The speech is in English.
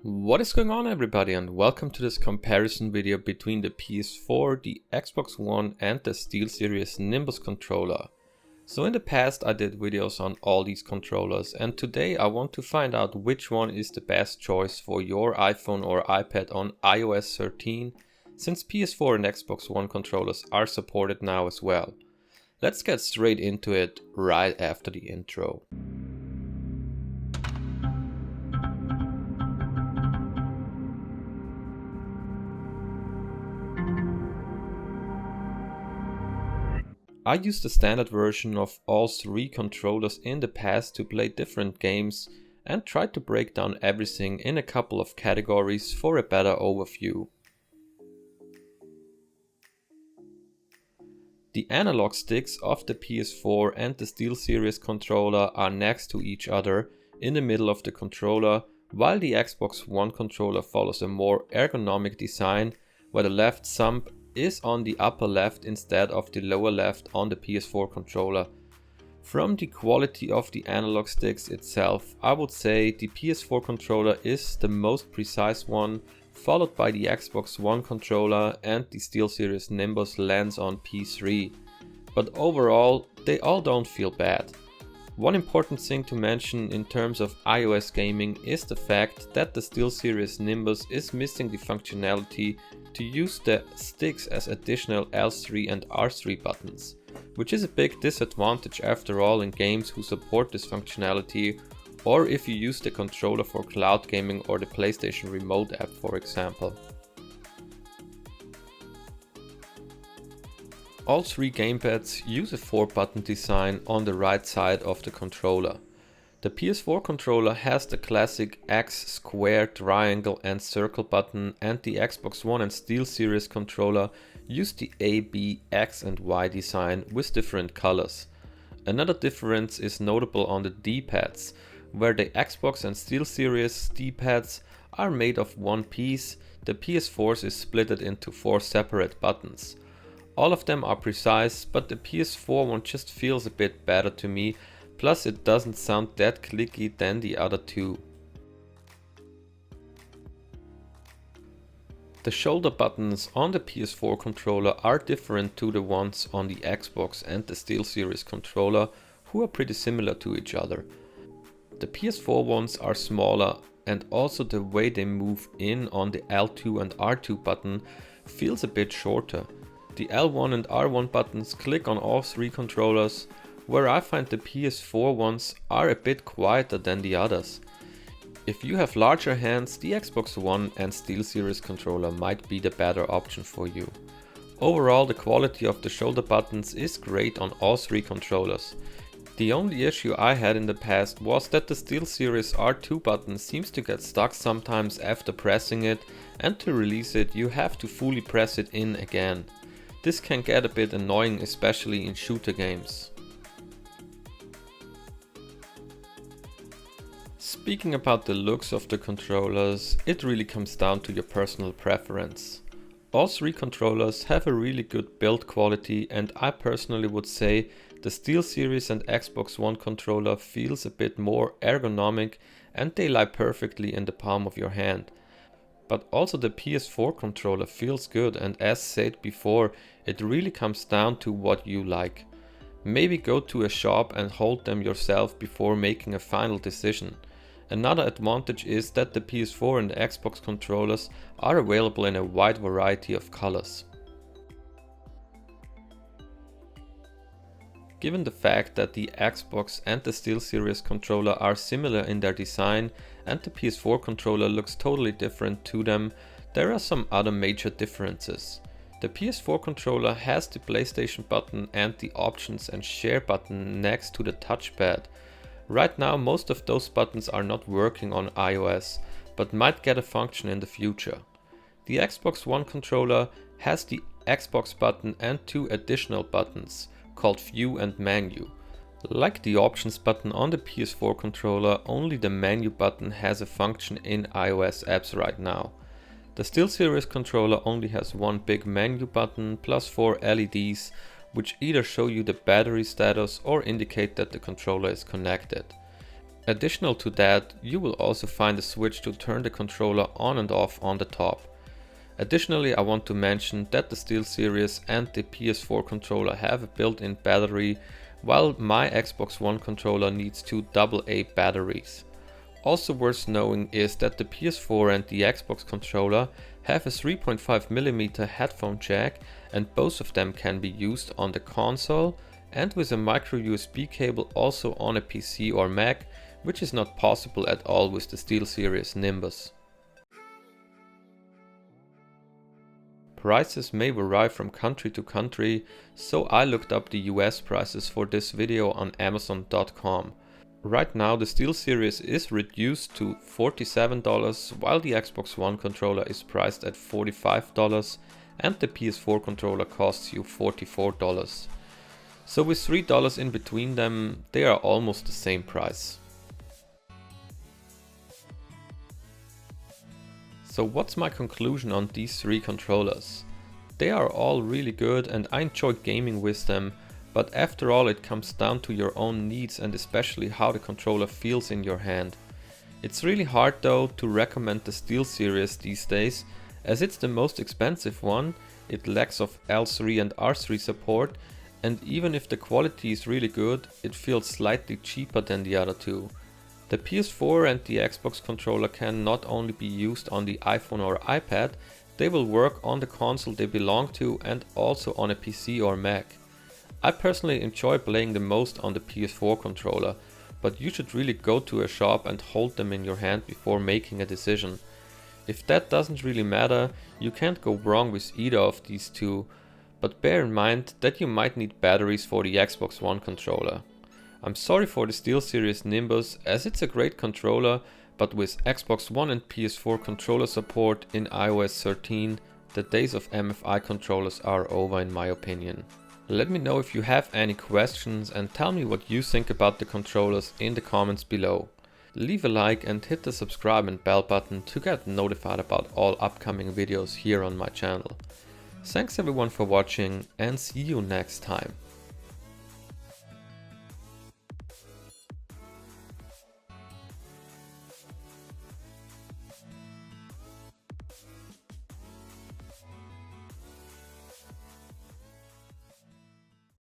What is going on, everybody, and welcome to this comparison video between the PS4, the Xbox One and the SteelSeries Nimbus Controller. So in the past I did videos on all these controllers, and today I want to find out which one is the best choice for your iPhone or iPad on iOS 13, since PS4 and Xbox One controllers are supported now as well. Let's get straight into it right after the intro. I used the standard version of all three controllers in the past to play different games and tried to break down everything in a couple of categories for a better overview. The analog sticks of the PS4 and the SteelSeries controller are next to each other in the middle of the controller, while the Xbox One controller follows a more ergonomic design where the left thumb is on the upper left instead of the lower left on the PS4 controller. From the quality of the analog sticks itself, I would say the PS4 controller is the most precise one, followed by the Xbox One controller, and the SteelSeries Nimbus lands on P3. But overall, they all don't feel bad. One important thing to mention in terms of iOS gaming is the fact that the SteelSeries Nimbus is missing the functionality to use the sticks as additional L3 and R3 buttons, which is a big disadvantage after all in games who support this functionality, or if you use the controller for cloud gaming or the PlayStation Remote app, for example. All three gamepads use a 4-button design on the right side of the controller. The PS4 controller has the classic X, square, triangle and circle button, and the Xbox One and SteelSeries controller use the A, B, X and Y design with different colors. Another difference is notable on the D-pads, where the Xbox and SteelSeries D-pads are made of one piece. The PS4's is splitted into 4 separate buttons. All of them are precise, but the PS4 one just feels a bit better to me, plus it doesn't sound that clicky than the other two. The shoulder buttons on the PS4 controller are different to the ones on the Xbox and the SteelSeries controller, who are pretty similar to each other. The PS4 ones are smaller, and also the way they move in on the L2 and R2 button feels a bit shorter. The L1 and R1 buttons click on all three controllers, where I find the PS4 ones are a bit quieter than the others. If you have larger hands, the Xbox One and SteelSeries controller might be the better option for you. Overall, the quality of the shoulder buttons is great on all three controllers. The only issue I had in the past was that the SteelSeries R2 button seems to get stuck sometimes after pressing it, and to release it you have to fully press it in again. This can get a bit annoying, especially in shooter games. Speaking about the looks of the controllers, it really comes down to your personal preference. All three controllers have a really good build quality, and I personally would say the SteelSeries and Xbox One controller feels a bit more ergonomic and they lie perfectly in the palm of your hand. But also the PS4 controller feels good, and as said before, it really comes down to what you like. Maybe go to a shop and hold them yourself before making a final decision. Another advantage is that the PS4 and Xbox controllers are available in a wide variety of colors. Given the fact that the Xbox and the SteelSeries controller are similar in their design and the PS4 controller looks totally different to them, there are some other major differences. The PS4 controller has the PlayStation button and the options and share button next to the touchpad. Right now most of those buttons are not working on iOS, but might get a function in the future. The Xbox One controller has the Xbox button and 2 additional buttons, called View and Menu. Like the Options button on the PS4 controller, only the Menu button has a function in iOS apps right now. The SteelSeries controller only has one big Menu button plus 4 LEDs, which either show you the battery status or indicate that the controller is connected. Additional to that, you will also find a switch to turn the controller on and off on the top. Additionally, I want to mention that the SteelSeries and the PS4 controller have a built-in battery, while my Xbox One controller needs two AA batteries. Also worth knowing is that the PS4 and the Xbox controller have a 3.5mm headphone jack, and both of them can be used on the console and with a micro USB cable also on a PC or Mac, which is not possible at all with the SteelSeries Nimbus. Prices may vary from country to country, so I looked up the US prices for this video on Amazon.com. Right now the SteelSeries is reduced to $47, while the Xbox One controller is priced at $45 and the PS4 controller costs you $44. So with $3 in between them, they are almost the same price. So what's my conclusion on these three controllers? They are all really good and I enjoy gaming with them, but after all it comes down to your own needs and especially how the controller feels in your hand. It's really hard though to recommend the SteelSeries these days, as it's the most expensive one, it lacks of L3 and R3 support, and even if the quality is really good, it feels slightly cheaper than the other two. The PS4 and the Xbox controller can not only be used on the iPhone or iPad, they will work on the console they belong to and also on a PC or Mac. I personally enjoy playing the most on the PS4 controller, but you should really go to a shop and hold them in your hand before making a decision. If that doesn't really matter, you can't go wrong with either of these two, but bear in mind that you might need batteries for the Xbox One controller. I'm sorry for the SteelSeries Nimbus, as it's a great controller, but with Xbox One and PS4 controller support in iOS 13, the days of MFI controllers are over in my opinion. Let me know if you have any questions and tell me what you think about the controllers in the comments below. Leave a like and hit the subscribe and bell button to get notified about all upcoming videos here on my channel. Thanks everyone for watching and see you next time.